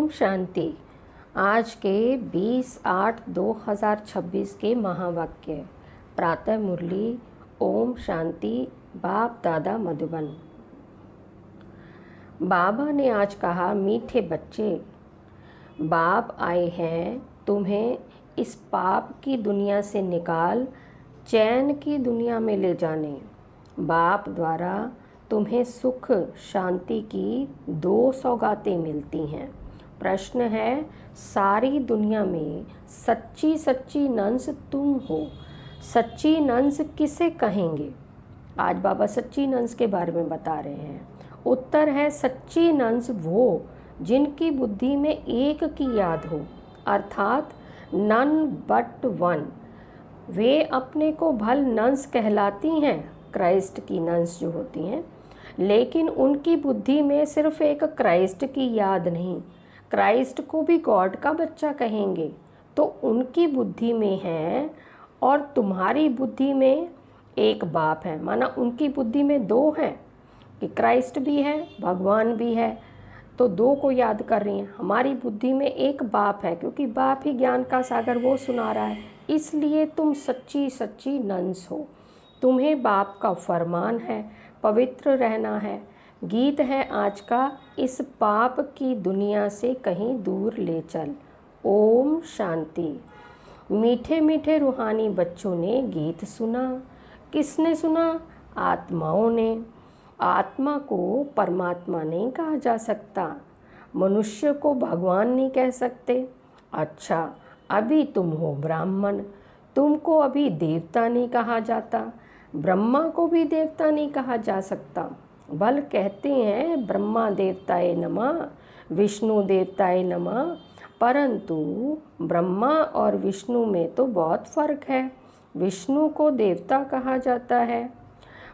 ओम शांति। आज के 20/8/2026 के महावाक्य। प्रातः मुरली। ओम शांति। बाप दादा मधुबन। बाबा ने आज कहा, मीठे बच्चे, बाप आए हैं तुम्हें इस पाप की दुनिया से निकाल चैन की दुनिया में ले जाने। बाप द्वारा तुम्हें सुख शांति की 2 सौगातें मिलती हैं। प्रश्न है, सारी दुनिया में सच्ची सच्ची नंस तुम हो। सच्ची नंस किसे कहेंगे? आज बाबा सच्ची नंस के बारे में बता रहे हैं। उत्तर है, सच्ची नंस वो जिनकी बुद्धि में एक की याद हो, अर्थात नन बट वन। वे अपने को भल नंस कहलाती हैं, क्राइस्ट की नंस जो होती हैं, लेकिन उनकी बुद्धि में सिर्फ एक क्राइस्ट की याद नहीं, क्राइस्ट को भी गॉड का बच्चा कहेंगे। तो उनकी बुद्धि में है और तुम्हारी बुद्धि में एक बाप है। माना उनकी बुद्धि में 2 हैं कि क्राइस्ट भी है, भगवान भी है, तो 2 को याद कर रही हैं। हमारी बुद्धि में एक बाप है, क्योंकि बाप ही ज्ञान का सागर वो सुना रहा है। इसलिए तुम सच्ची सच्ची नंस हो। तुम्हें बाप का फरमान है, पवित्र रहना है। गीत है आज का, इस पाप की दुनिया से कहीं दूर ले चल। ओम शांति। मीठे मीठे रूहानी बच्चों ने गीत सुना। किसने सुना? आत्माओं ने। आत्मा को परमात्मा नहीं कहा जा सकता, मनुष्य को भगवान नहीं कह सकते। अच्छा, अभी तुम हो ब्राह्मण, तुमको अभी देवता नहीं कहा जाता, ब्रह्मा को भी देवता नहीं कहा जा सकता। बल कहते हैं ब्रह्मा देवताए नमः, विष्णु देवताए नमः, परंतु ब्रह्मा और विष्णु में तो बहुत फर्क है। विष्णु को देवता कहा जाता है,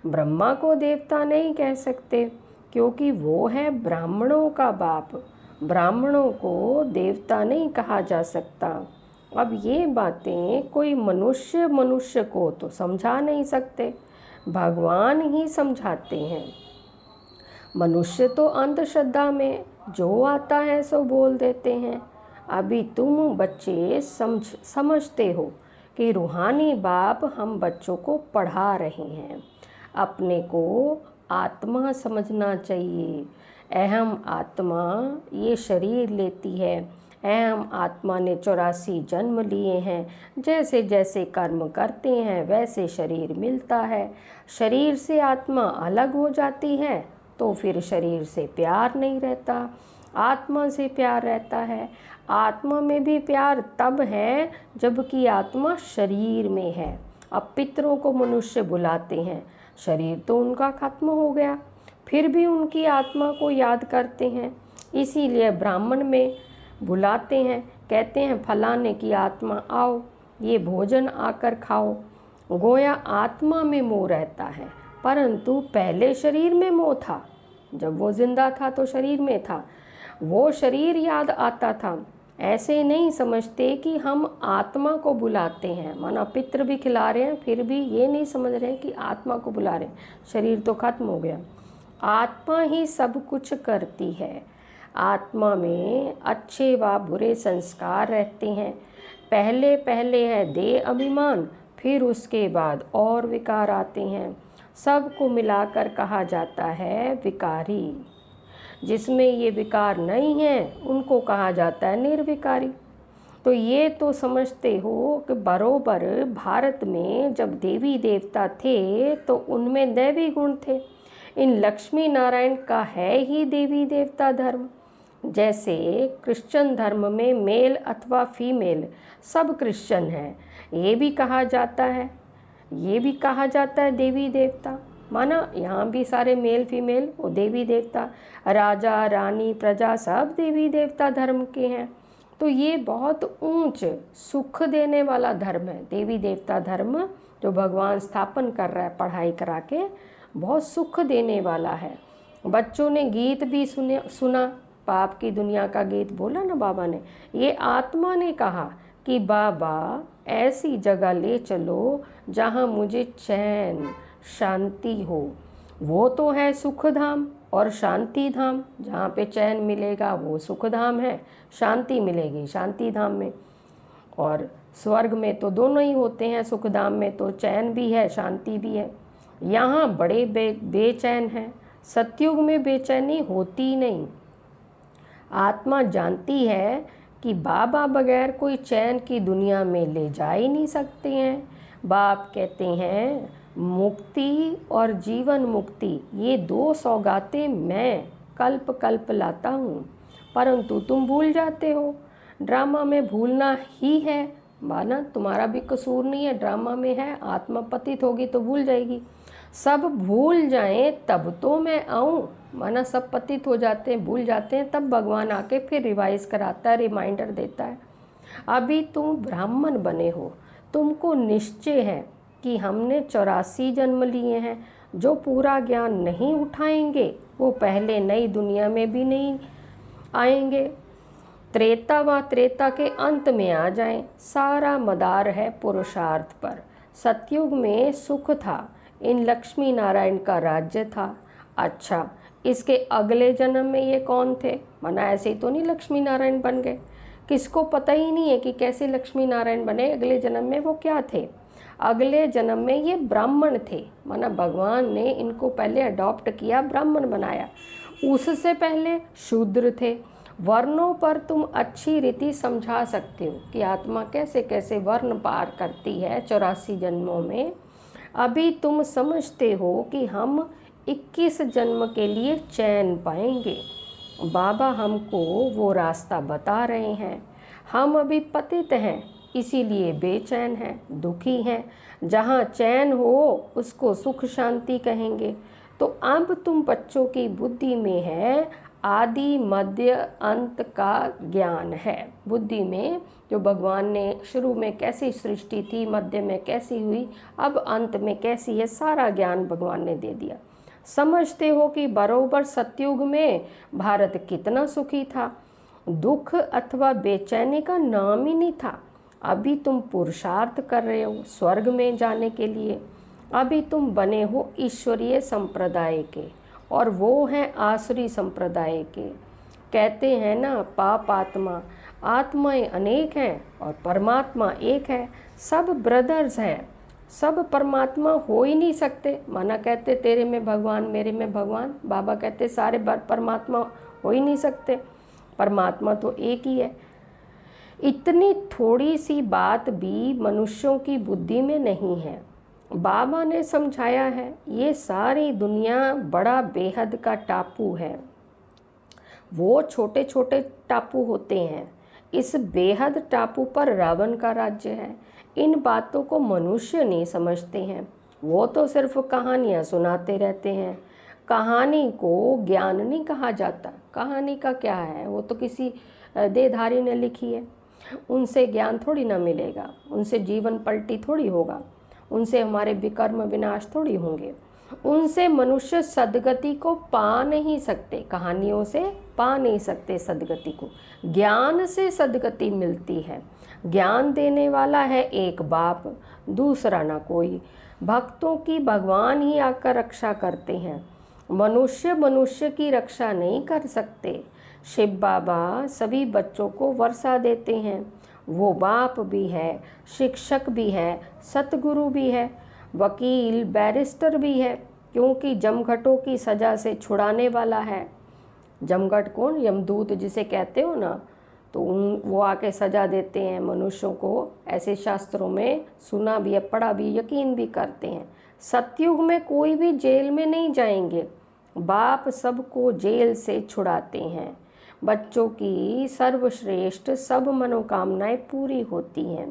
ब्रह्मा को देवता नहीं कह सकते, क्योंकि वो है ब्राह्मणों का बाप। ब्राह्मणों को देवता नहीं कहा जा सकता। अब ये बातें कोई मनुष्य को तो समझा नहीं सकते, भगवान ही समझाते हैं। मनुष्य तो अंधश्रद्धा में जो आता है सो बोल देते हैं। अभी तुम बच्चे समझते हो कि रूहानी बाप हम बच्चों को पढ़ा रहे हैं। अपने को आत्मा समझना चाहिए। अहम आत्मा ये शरीर लेती है। अहम आत्मा ने 84 जन्म लिए हैं। जैसे जैसे कर्म करते हैं वैसे शरीर मिलता है। शरीर से आत्मा अलग हो जाती है तो फिर शरीर से प्यार नहीं रहता, आत्मा से प्यार रहता है। आत्मा में भी प्यार तब है जबकि आत्मा शरीर में है। अब पितरों को मनुष्य बुलाते हैं, शरीर तो उनका खत्म हो गया, फिर भी उनकी आत्मा को याद करते हैं। इसीलिए ब्राह्मण में बुलाते हैं, कहते हैं फलाने की आत्मा आओ, ये भोजन आकर खाओ। गोया आत्मा में मोह रहता है, परंतु पहले शरीर में मोह था। जब वो जिंदा था तो शरीर में था, वो शरीर याद आता था। ऐसे नहीं समझते कि हम आत्मा को बुलाते हैं, माना पितृ भी खिला रहे हैं, फिर भी ये नहीं समझ रहे हैं कि आत्मा को बुला रहे हैं। शरीर तो खत्म हो गया। आत्मा ही सब कुछ करती है। आत्मा में अच्छे व बुरे संस्कार रहते हैं। पहले पहले है देह अभिमान, फिर उसके बाद और विकार आते हैं। सबको मिलाकर कहा जाता है विकारी। जिसमें ये विकार नहीं है उनको कहा जाता है निर्विकारी। तो ये तो समझते हो कि बरोबर भारत में जब देवी देवता थे तो उनमें दैवी गुण थे। इन लक्ष्मी नारायण का है ही देवी देवता धर्म। जैसे क्रिश्चियन धर्म में मेल अथवा फीमेल सब क्रिश्चियन हैं, ये भी कहा जाता है, ये भी कहा जाता है देवी देवता। माना यहाँ भी सारे मेल फीमेल वो देवी देवता, राजा रानी प्रजा सब देवी देवता धर्म के हैं। तो ये बहुत ऊंच सुख देने वाला धर्म है देवी देवता धर्म, जो भगवान स्थापन कर रहा है पढ़ाई करा के, बहुत सुख देने वाला है। बच्चों ने गीत भी सुना, पाप की दुनिया का गीत बोला ना बाबा ने। ये आत्मा ने कहा कि बाबा ऐसी जगह ले चलो जहाँ मुझे चैन शांति हो। वो तो है सुख धाम। और शांति धाम, जहाँ पे चैन मिलेगा वो सुख धाम है, शांति मिलेगी शांति धाम में। और स्वर्ग में तो दोनों ही होते हैं, सुख धाम में तो चैन भी है शांति भी है। यहाँ बड़े बेचैन हैं, सतयुग में बेचैनी होती नहीं। आत्मा जानती है कि बाबा बगैर कोई चैन की दुनिया में ले जा ही नहीं सकते हैं। बाप कहते हैं मुक्ति और जीवन मुक्ति ये दो सौगातें मैं कल्प कल्प लाता हूँ, परंतु तुम भूल जाते हो। ड्रामा में भूलना ही है, माना तुम्हारा भी कसूर नहीं है, ड्रामा में है। आत्मा पतित होगी तो भूल जाएगी। सब भूल जाएं तब तो मैं आऊँ, माना सब पतित हो जाते हैं, भूल जाते हैं, तब भगवान आके फिर रिवाइज कराता है, रिमाइंडर देता है। अभी तुम ब्राह्मण बने हो, तुमको निश्चय है कि हमने 84 जन्म लिए हैं। जो पूरा ज्ञान नहीं उठाएंगे वो पहले नई दुनिया में भी नहीं आएंगे। त्रेता व त्रेता के अंत में आ जाएं। सारा मदार है पुरुषार्थ पर। सतयुग में सुख था, इन लक्ष्मी नारायण का राज्य था। अच्छा, इसके अगले जन्म में ये कौन थे? माना ऐसे ही तो नहीं लक्ष्मी नारायण बन गए। किसको पता ही नहीं है कि कैसे लक्ष्मी नारायण बने, अगले जन्म में वो क्या थे। अगले जन्म में ये ब्राह्मण थे, माना भगवान ने इनको पहले अडॉप्ट किया, ब्राह्मण बनाया। उससे पहले शूद्र थे। वर्णों पर तुम अच्छी रीति समझा सकते हो कि आत्मा कैसे कैसे वर्ण पार करती है 84 जन्मों में। अभी तुम समझते हो कि हम 21 जन्म के लिए चैन पाएंगे। बाबा हमको वो रास्ता बता रहे हैं। हम अभी पतित हैं, इसीलिए बेचैन हैं, दुखी हैं। जहाँ चैन हो उसको सुख शांति कहेंगे। तो अब तुम बच्चों की बुद्धि में है आदि मध्य अंत का ज्ञान है। बुद्धि में जो भगवान ने शुरू में कैसी सृष्टि थी, मध्य में कैसी हुई, अब अंत में कैसी है, सारा ज्ञान भगवान ने दे दिया। समझते हो कि बरोबर सतयुग में भारत कितना सुखी था, दुख अथवा बेचैनी का नाम ही नहीं था। अभी तुम पुरुषार्थ कर रहे हो स्वर्ग में जाने के लिए। अभी तुम बने हो ईश्वरीय संप्रदाय के और वो हैं आसुरी संप्रदाय के। कहते हैं ना, पाप आत्मा, आत्माएं अनेक हैं और परमात्मा एक है। सब ब्रदर्स हैं, सब परमात्मा हो ही नहीं सकते। माना कहते तेरे में भगवान मेरे में भगवान, बाबा कहते सारे परमात्मा हो ही नहीं सकते, परमात्मा तो एक ही है। इतनी थोड़ी सी बात भी मनुष्यों की बुद्धि में नहीं है। बाबा ने समझाया है ये सारी दुनिया बड़ा बेहद का टापू है। वो छोटे छोटे टापू होते हैं, इस बेहद टापू पर रावण का राज्य है। इन बातों को मनुष्य नहीं समझते हैं, वो तो सिर्फ कहानियाँ सुनाते रहते हैं। कहानी को ज्ञान नहीं कहा जाता। कहानी का क्या है, वो तो किसी देहधारी ने लिखी है, उनसे ज्ञान थोड़ी ना मिलेगा, उनसे जीवन पलटी थोड़ी होगा, उनसे हमारे विकर्म विनाश थोड़ी होंगे। उनसे मनुष्य सदगति को पा नहीं सकते, कहानियों से पा नहीं सकते सदगति को। ज्ञान से सदगति मिलती है। ज्ञान देने वाला है एक बाप, दूसरा ना कोई। भक्तों की भगवान ही आकर रक्षा करते हैं, मनुष्य मनुष्य की रक्षा नहीं कर सकते। शिव बाबा सभी बच्चों को वर्षा देते हैं। वो बाप भी है, शिक्षक भी है, सतगुरु भी है, वकील बैरिस्टर भी है, क्योंकि जमघटों की सज़ा से छुड़ाने वाला है। जमघट कौन? यमदूत जिसे कहते हो ना, तो वो आके सज़ा देते हैं मनुष्यों को। ऐसे शास्त्रों में सुना भी है, पढ़ा भी, यकीन भी करते हैं। सतयुग में कोई भी जेल में नहीं जाएंगे, बाप सबको जेल से छुड़ाते हैं। बच्चों की सर्वश्रेष्ठ सब मनोकामनाएं पूरी होती हैं।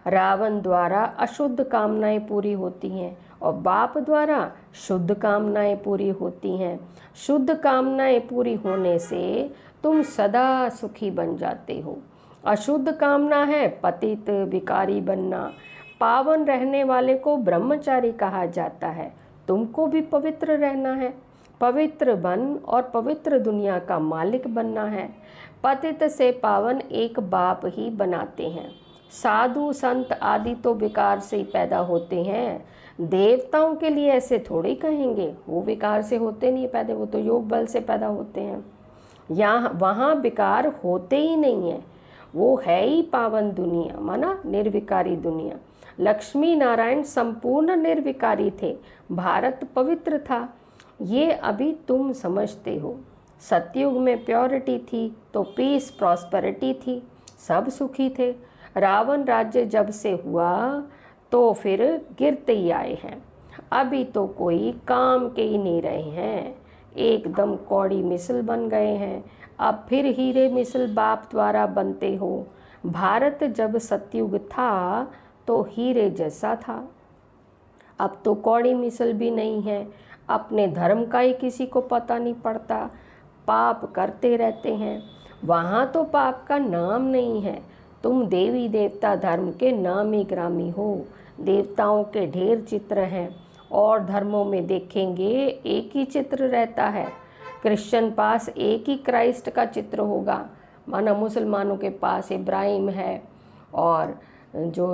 रावण द्वारा अशुद्ध कामनाएं पूरी होती हैं और बाप द्वारा शुद्ध कामनाएं पूरी होती हैं। शुद्ध कामनाएं पूरी होने से तुम सदा सुखी बन जाते हो। अशुद्ध कामना है पतित विकारी बनना। पावन रहने वाले को ब्रह्मचारी कहा जाता है। तुमको भी पवित्र रहना है, पवित्र बन और पवित्र दुनिया का मालिक बनना है। पतित से पावन एक बाप ही बनाते हैं। साधु संत आदि तो विकार से ही पैदा होते हैं, देवताओं के लिए ऐसे थोड़ी कहेंगे, वो विकार से होते नहीं पैदा, वो तो योग बल से पैदा होते हैं। यहाँ वहाँ विकार होते ही नहीं है, वो है ही पावन दुनिया, माना निर्विकारी दुनिया। लक्ष्मी नारायण संपूर्ण निर्विकारी थे, भारत पवित्र था, ये अभी तुम समझते हो। सतयुग में प्योरिटी थी तो पीस प्रॉस्पेरिटी थी, सब सुखी थे। रावण राज्य जब से हुआ तो फिर गिरते ही आए हैं, अभी तो कोई काम के ही नहीं रहे हैं, एकदम कौड़ी मिसल बन गए हैं। अब फिर हीरे मिसल बाप द्वारा बनते हो। भारत जब सतयुग था तो हीरे जैसा था, अब तो कौड़ी मिसल भी नहीं है, अपने धर्म का ही किसी को पता नहीं पड़ता, पाप करते रहते हैं। वहाँ तो पाप का नाम नहीं है, तुम देवी देवता धर्म के नामी ग्रामी हो। देवताओं के ढेर चित्र हैं, और धर्मों में देखेंगे एक ही चित्र रहता है। क्रिश्चियन पास एक ही क्राइस्ट का चित्र होगा, माना मुसलमानों के पास इब्राहिम है, और जो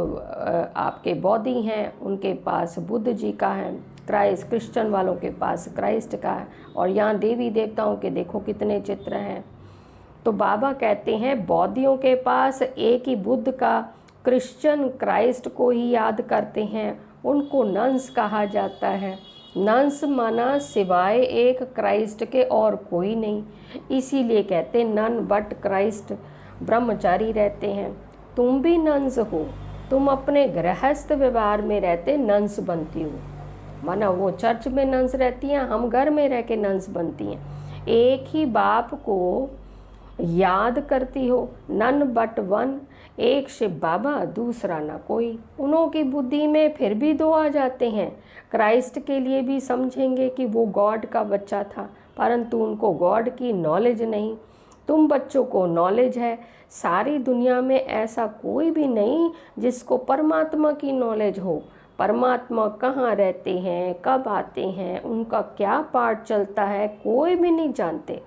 आपके बौद्धी हैं उनके पास बुद्ध जी का है, क्राइस्ट क्रिश्चियन वालों के पास क्राइस्ट का है। और यहाँ देवी देवताओं के देखो कितने चित्र हैं। तो बाबा कहते हैं बौद्धियों के पास एक ही बुद्ध का, क्रिश्चियन क्राइस्ट को ही याद करते हैं, उनको नंस कहा जाता है। नंस माना सिवाय एक क्राइस्ट के और कोई नहीं, इसीलिए कहते नन बट क्राइस्ट, ब्रह्मचारी रहते हैं। तुम भी नंस हो, तुम अपने गृहस्थ व्यवहार में रहते नंस बनती हो, माना वो चर्च में नंस रहती हैं, हम घर में रह के नंस बनती हैं। एक ही बाप को याद करती हो, नन बट वन, एक शिव बाबा दूसरा ना कोई। उन्हों की बुद्धि में फिर भी दो आ जाते हैं, क्राइस्ट के लिए भी समझेंगे कि वो गॉड का बच्चा था, परंतु उनको गॉड की नॉलेज नहीं। तुम बच्चों को नॉलेज है, सारी दुनिया में ऐसा कोई भी नहीं जिसको परमात्मा की नॉलेज हो। परमात्मा कहाँ रहते हैं, कब आते हैं, उनका क्या पार्ट चलता है, कोई भी नहीं जानते।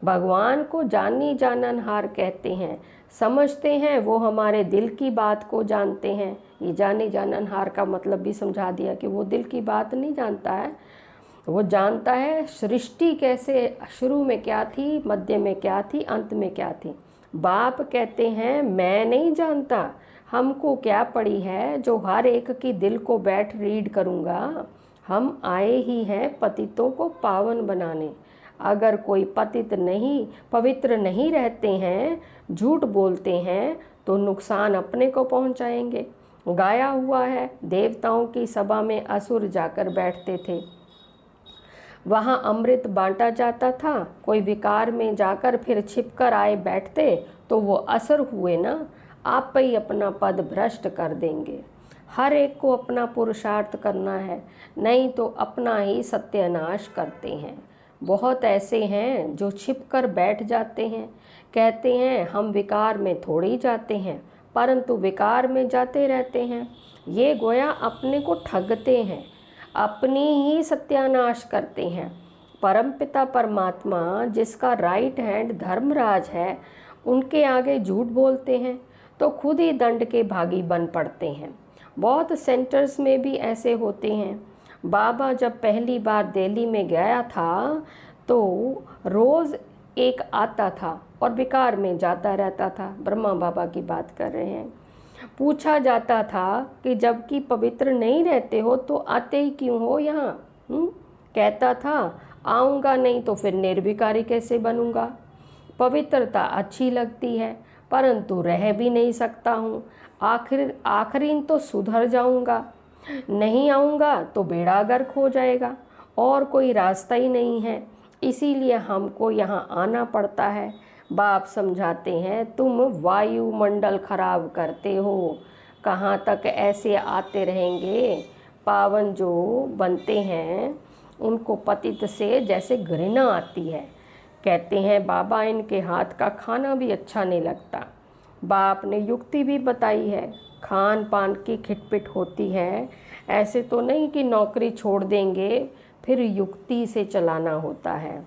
भगवान को जानी जाननहार कहते हैं, समझते हैं वो हमारे दिल की बात को जानते हैं। ये जानी जाननहार का मतलब भी समझा दिया कि वो दिल की बात नहीं जानता है, वो जानता है सृष्टि कैसे शुरू में क्या थी, मध्य में क्या थी, अंत में क्या थी। बाप कहते हैं मैं नहीं जानता, हमको क्या पड़ी है जो हर एक की दिल को बैठ रीड करूँगा। हम आए ही हैं पतितों को पावन बनाने। अगर कोई पतित नहीं, पवित्र नहीं रहते हैं, झूठ बोलते हैं, तो नुकसान अपने को पहुंचाएंगे। गाया हुआ है, देवताओं की सभा में असुर जाकर बैठते थे, वहाँ अमृत बांटा जाता था, कोई विकार में जाकर फिर छिपकर आए बैठते तो वो असर हुए ना, आप ही अपना पद भ्रष्ट कर देंगे। हर एक को अपना पुरुषार्थ करना है, नहीं तो अपना ही सत्यानाश करते हैं। बहुत ऐसे हैं जो छिपकर बैठ जाते हैं, कहते हैं हम विकार में थोड़ी जाते हैं, परंतु विकार में जाते रहते हैं। ये गोया अपने को ठगते हैं, अपनी ही सत्यानाश करते हैं। परमपिता परमात्मा जिसका राइट हैंड धर्मराज है, उनके आगे झूठ बोलते हैं तो खुद ही दंड के भागी बन पड़ते हैं। बहुत सेंटर्स में भी ऐसे होते हैं। बाबा जब पहली बार दिल्ली में गया था तो रोज़ एक आता था और विकार में जाता रहता था। ब्रह्मा बाबा की बात कर रहे हैं। पूछा जाता था कि जबकि पवित्र नहीं रहते हो तो आते ही क्यों हो यहाँ? कहता था आऊँगा नहीं तो फिर निर्विकारी कैसे बनूँगा। पवित्रता अच्छी लगती है परंतु रह भी नहीं सकता हूँ, आखिर तो सुधर जाऊँगा, नहीं आऊँगा तो बेड़ा गर्क हो जाएगा, और कोई रास्ता ही नहीं है, इसीलिए हमको यहाँ आना पड़ता है। बाप समझाते हैं तुम वायुमंडल खराब करते हो, कहाँ तक ऐसे आते रहेंगे। पावन जो बनते हैं उनको पतित से जैसे घृणा आती है। कहते हैं बाबा इनके हाथ का खाना भी अच्छा नहीं लगता। बाप ने युक्ति भी बताई है, खान पान की खिटपिट होती है, ऐसे तो नहीं कि नौकरी छोड़ देंगे, फिर युक्ति से चलाना होता है।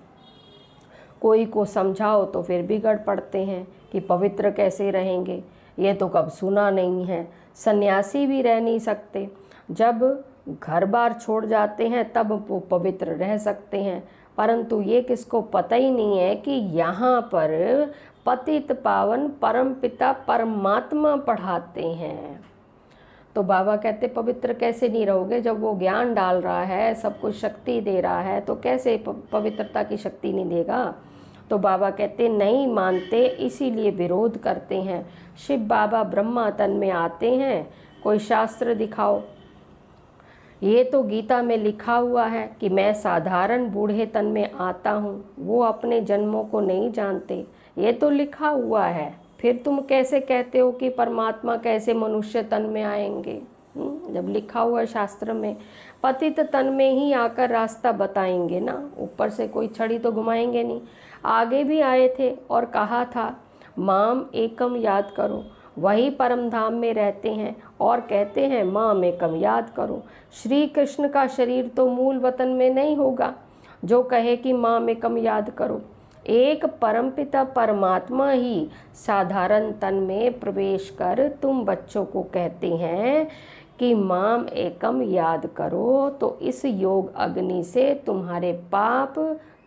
कोई को समझाओ तो फिर बिगड़ पड़ते हैं कि पवित्र कैसे रहेंगे। ये तो कब सुना नहीं है। सन्यासी भी रह नहीं सकते, जब घर बार छोड़ जाते हैं तब वो पवित्र रह सकते हैं। परंतु ये किसको पता ही नहीं है कि यहाँ पर पतित पावन परमपिता परमात्मा पढ़ाते हैं। तो बाबा कहते पवित्र कैसे नहीं रहोगे, जब वो ज्ञान डाल रहा है, सब कुछ शक्ति दे रहा है, तो कैसे पवित्रता की शक्ति नहीं देगा। तो बाबा कहते नहीं मानते, इसीलिए विरोध करते हैं। शिव बाबा ब्रह्मा तन में आते हैं, कोई शास्त्र दिखाओ। ये तो गीता में लिखा हुआ है कि मैं साधारण बूढ़े तन में आता हूँ। वो अपने जन्मों को नहीं जानते, ये तो लिखा हुआ है। फिर तुम कैसे कहते हो कि परमात्मा कैसे मनुष्य तन में आएंगे? जब लिखा हुआ शास्त्र में, पतित तन में ही आकर रास्ता बताएंगे ना, ऊपर से कोई छड़ी तो घुमाएंगे नहीं। आगे भी आए थे और कहा था माम एकम याद करो, वही परम धाम में रहते हैं और कहते हैं माम एकम याद करो। श्री कृष्ण का शरीर तो मूल वतन में नहीं होगा जो कहे कि माम एकम याद करो। एक परमपिता परमात्मा ही साधारण तन में प्रवेश कर तुम बच्चों को कहते हैं कि माम एकम याद करो, तो इस योग अग्नि से तुम्हारे पाप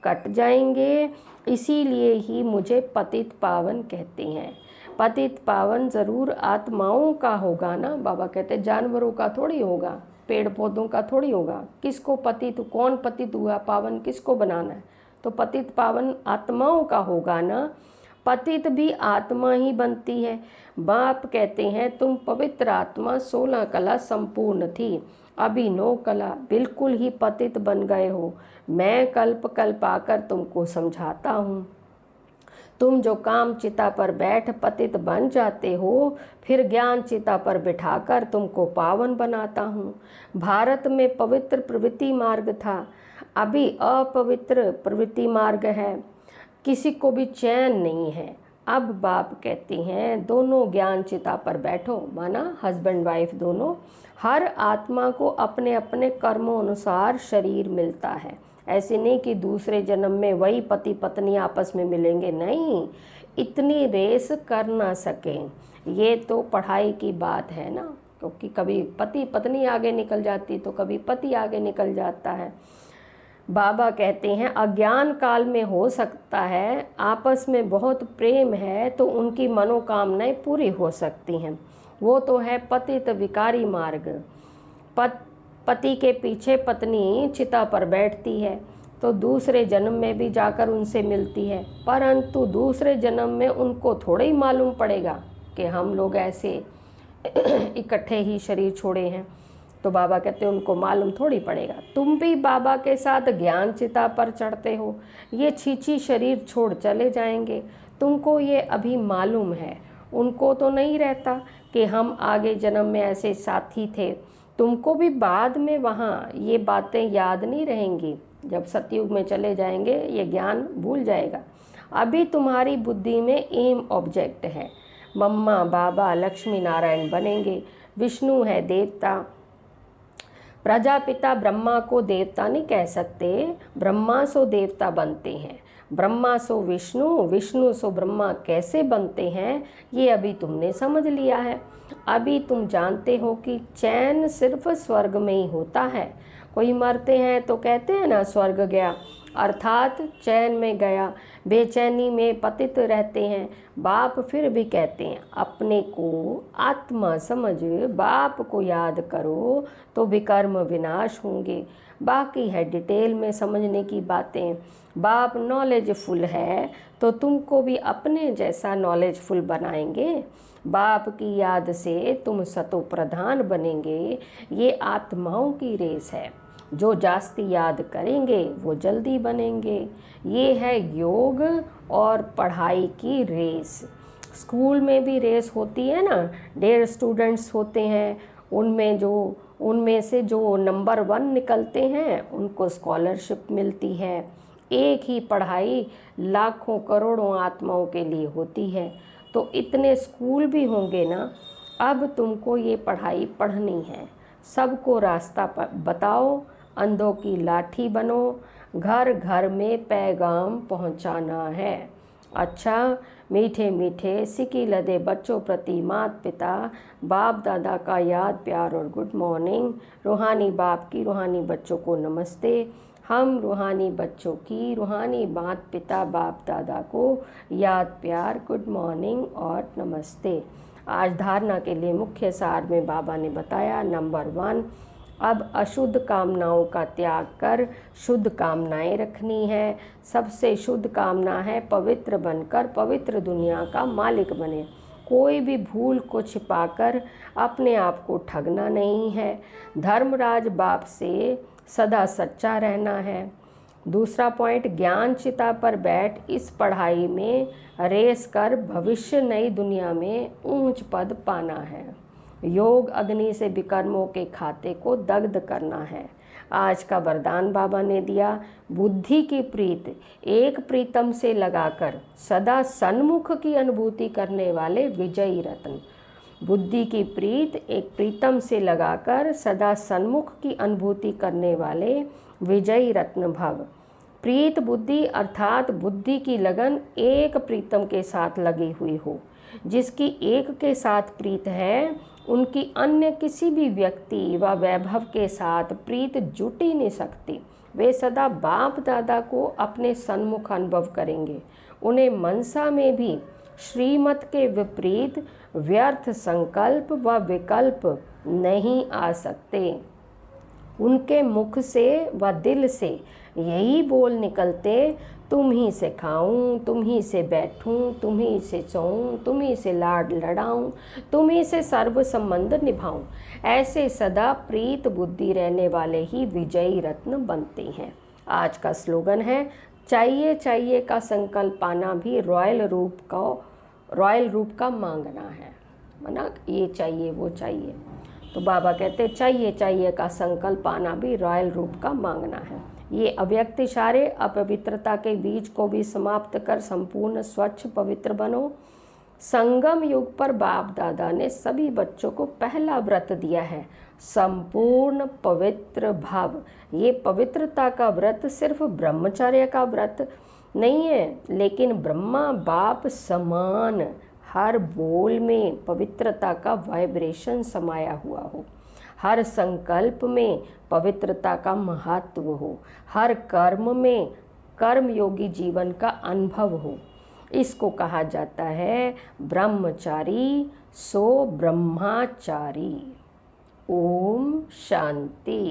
कट जाएंगे। इसीलिए ही मुझे पतित पावन कहते हैं। पतित पावन ज़रूर आत्माओं का होगा ना। बाबा कहते जानवरों का थोड़ी होगा, पेड़ पौधों का थोड़ी होगा। किसको पतित, कौन पतित हुआ, पावन किसको बनाना है? तो पतित पावन आत्माओं का होगा ना। पतित भी आत्मा ही बनती है। बाप कहते हैं तुम पवित्र आत्मा 16 कला संपूर्ण थी, अभी 9 कला बिल्कुल ही पतित बन गए हो। मैं कल्प कल्प आकर तुमको समझाता हूँ। तुम जो काम चिता पर बैठ पतित बन जाते हो, फिर ज्ञान चिता पर बिठाकर तुमको पावन बनाता हूँ। भारत में पवित्र प्रवृत्ति मार्ग था, अभी अपवित्र प्रवृत्ति मार्ग है। किसी को भी चैन नहीं है। अब बाप कहते हैं दोनों ज्ञान चिता पर बैठो, माना हस्बैंड वाइफ दोनों। हर आत्मा को अपने अपने कर्मों अनुसार शरीर मिलता है। ऐसे नहीं कि दूसरे जन्म में वही पति पत्नी आपस में मिलेंगे, नहीं। इतनी रेस कर ना सकें, ये तो पढ़ाई की बात है ना। क्योंकि कभी पति पत्नी आगे निकल जाती तो कभी पति आगे निकल जाता है। बाबा कहते हैं अज्ञान काल में हो सकता है, आपस में बहुत प्रेम है तो उनकी मनोकामनाएं पूरी हो सकती हैं। वो तो है पतित विकारी मार्ग। पति के पीछे पत्नी चिता पर बैठती है तो दूसरे जन्म में भी जाकर उनसे मिलती है, परंतु दूसरे जन्म में उनको थोड़ा ही मालूम पड़ेगा कि हम लोग ऐसे इकट्ठे ही शरीर छोड़े हैं। तो बाबा कहते हैं उनको मालूम थोड़ी पड़ेगा। तुम भी बाबा के साथ ज्ञान चिता पर चढ़ते हो, ये छीछी शरीर छोड़ चले जाएंगे, तुमको ये अभी मालूम है। उनको तो नहीं रहता कि हम आगे जन्म में ऐसे साथी थे। तुमको भी बाद में वहाँ ये बातें याद नहीं रहेंगी। जब सतयुग में चले जाएंगे ये ज्ञान भूल जाएगा। अभी तुम्हारी बुद्धि में एम ऑब्जेक्ट है, मम्मा बाबा लक्ष्मी नारायण बनेंगे, विष्णु है देवता। प्रजापिता ब्रह्मा को देवता नहीं कह सकते, ब्रह्मा सो देवता बनते हैं। ब्रह्मा सो विष्णु, विष्णु सो ब्रह्मा कैसे बनते हैं ये अभी तुमने समझ लिया है। अभी तुम जानते हो कि चैन सिर्फ स्वर्ग में ही होता है। कोई मरते हैं तो कहते हैं ना स्वर्ग गया, अर्थात चैन में गया। बेचैनी में पतित रहते हैं। बाप फिर भी कहते हैं अपने को आत्मा समझ बाप को याद करो तो विकर्म विनाश होंगे। बाकी है डिटेल में समझने की बातें। बाप नॉलेजफुल है तो तुमको भी अपने जैसा नॉलेजफुल बनाएंगे। बाप की याद से तुम सतो प्रधान बनेंगे। ये आत्माओं की रेस है, जो जास्ती याद करेंगे वो जल्दी बनेंगे। ये है योग और पढ़ाई की रेस। स्कूल में भी रेस होती है ना, 150 स्टूडेंट्स होते हैं, उनमें से जो नंबर 1 निकलते हैं उनको स्कॉलरशिप मिलती है। एक ही पढ़ाई लाखों करोड़ों आत्माओं के लिए होती है। तो इतने स्कूल भी होंगे ना। अब तुमको ये पढ़ाई पढ़नी है, सबको रास्ता बताओ, अंधों की लाठी बनो, घर घर में पैगाम पहुंचाना है। अच्छा, मीठे मीठे सिकी लदे बच्चों प्रति माता पिता बाप दादा का याद प्यार और गुड मॉर्निंग। रूहानी बाप की रूहानी बच्चों को नमस्ते। हम रूहानी बच्चों की रूहानी माता पिता बाप दादा को याद प्यार गुड मॉर्निंग और नमस्ते। आज धारणा के लिए मुख्य सार में बाबा ने बताया, नंबर 1, अब अशुद्ध कामनाओं का त्याग कर शुद्ध कामनाएं रखनी है। सबसे शुद्ध कामना है पवित्र बनकर पवित्र दुनिया का मालिक बने। कोई भी भूल को छिपाकर अपने आप को ठगना नहीं है। धर्मराज बाप से सदा सच्चा रहना है। दूसरा पॉइंट, ज्ञान चिता पर बैठ इस पढ़ाई में रेस कर भविष्य नई दुनिया में ऊंच पद पाना है। योग अग्नि से विकर्मों के खाते को दग्ध करना है। आज का वरदान बाबा ने दिया, बुद्धि की प्रीत एक प्रीतम से लगाकर सदा सन्मुख की अनुभूति करने वाले विजयी रत्न। बुद्धि की प्रीत एक प्रीतम से लगाकर सदा सन्मुख की अनुभूति करने वाले विजयी रत्न भव। प्रीत बुद्धि अर्थात बुद्धि की लगन एक प्रीतम के साथ लगी हुई हो। जिसकी एक के साथ प्रीत है उनकी अन्य किसी भी व्यक्ति व वैभव के साथ प्रीत जुट ही नहीं सकती। वे सदा बाप दादा को अपने सन्मुख अनुभव करेंगे। उन्हें मनसा में भी श्रीमत के विपरीत व्यर्थ संकल्प व विकल्प नहीं आ सकते। उनके मुख से व दिल से यही बोल निकलते, तुम ही से खाऊं, तुम ही से बैठूं, तुम ही से सोऊं, तुम ही से लाड लड़ाऊं, तुम ही से सर्व संबंध निभाऊं। ऐसे सदा प्रीत बुद्धि रहने वाले ही विजयी रत्न बनते हैं। आज का स्लोगन है, चाहिए चाहिए का संकल्प पाना भी रॉयल रूप का मांगना है। माना ये चाहिए वो चाहिए, तो बाबा कहते चाहिए चाहिए का संकल्प पाना भी रॉयल रूप का मांगना है। ये अव्यक्त इशारे अपवित्रता के बीज को भी समाप्त कर संपूर्ण स्वच्छ पवित्र बनो। संगम युग पर बाप दादा ने सभी बच्चों को पहला व्रत दिया है, संपूर्ण पवित्र भाव। ये पवित्रता का व्रत सिर्फ ब्रह्मचर्य का व्रत नहीं है, लेकिन ब्रह्मा बाप समान हर बोल में पवित्रता का वाइब्रेशन समाया हुआ हो, हर संकल्प में पवित्रता का महत्व हो, हर कर्म में कर्मयोगी जीवन का अनुभव हो। इसको कहा जाता है ब्रह्मचारी सो ब्रह्माचारी। ओम शांति।